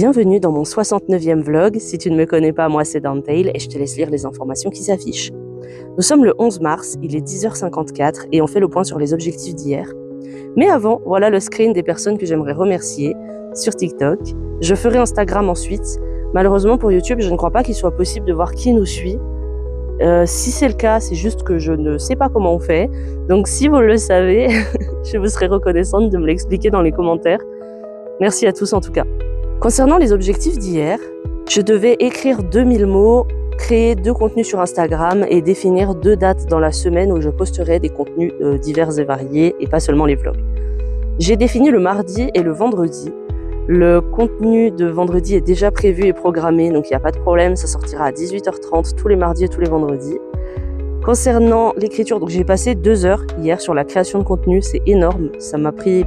Bienvenue dans mon 69e vlog. Si tu ne me connais pas, moi c'est Dantale et je te laisse lire les informations qui s'affichent. Nous sommes le 11 mars, il est 10h54 et on fait le point sur les objectifs d'hier. Mais avant, voilà le screen des personnes que j'aimerais remercier sur TikTok. Je ferai Instagram ensuite. Malheureusement pour YouTube, je ne crois pas qu'il soit possible de voir qui nous suit. Si c'est le cas, c'est juste que je ne sais pas comment on fait. Donc si vous le savez, je vous serai reconnaissante de me l'expliquer dans les commentaires. Merci à tous en tout cas. Concernant les objectifs d'hier, je devais écrire 2000 mots, créer 2 contenus sur Instagram et définir 2 dates dans la semaine où je posterai des contenus divers et variés et pas seulement les vlogs. J'ai défini le mardi et le vendredi. Le contenu de vendredi est déjà prévu et programmé, donc il n'y a pas de problème, ça sortira à 18h30 tous les mardis et tous les vendredis. Concernant l'écriture, donc j'ai passé 2 heures hier sur la création de contenu, c'est énorme, ça m'a pris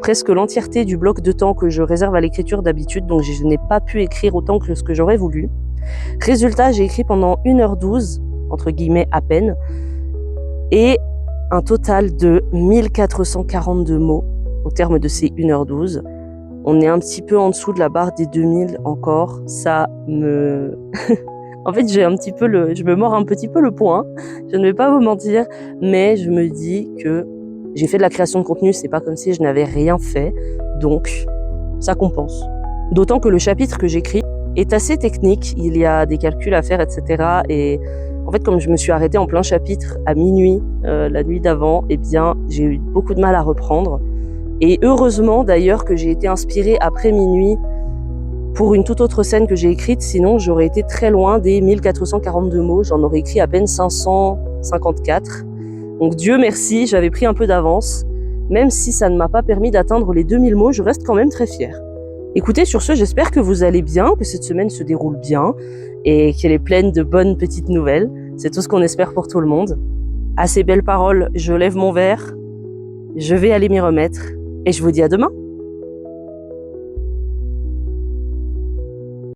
presque l'entièreté du bloc de temps que je réserve à l'écriture d'habitude, donc je n'ai pas pu écrire autant que ce que j'aurais voulu. Résultat, j'ai écrit pendant 1h12, entre guillemets à peine, et un total de 1442 mots au terme de ces 1h12. On est un petit peu en dessous de la barre des 2000 encore, ça me... En fait, je me mords un petit peu le poing, je ne vais pas vous mentir, mais je me dis que j'ai fait de la création de contenu, c'est pas comme si je n'avais rien fait, donc ça compense. D'autant que le chapitre que j'écris est assez technique, il y a des calculs à faire, etc. Et en fait, comme je me suis arrêtée en plein chapitre à minuit, la nuit d'avant, eh bien, j'ai eu beaucoup de mal à reprendre. Et heureusement d'ailleurs que j'ai été inspirée après minuit pour une toute autre scène que j'ai écrite, sinon j'aurais été très loin des 1442 mots, j'en aurais écrit à peine 554. Donc Dieu merci, j'avais pris un peu d'avance. Même si ça ne m'a pas permis d'atteindre les 2000 mots, je reste quand même très fière. Écoutez, sur ce, j'espère que vous allez bien, que cette semaine se déroule bien et qu'elle est pleine de bonnes petites nouvelles. C'est tout ce qu'on espère pour tout le monde. À ces belles paroles, je lève mon verre, je vais aller m'y remettre et je vous dis à demain.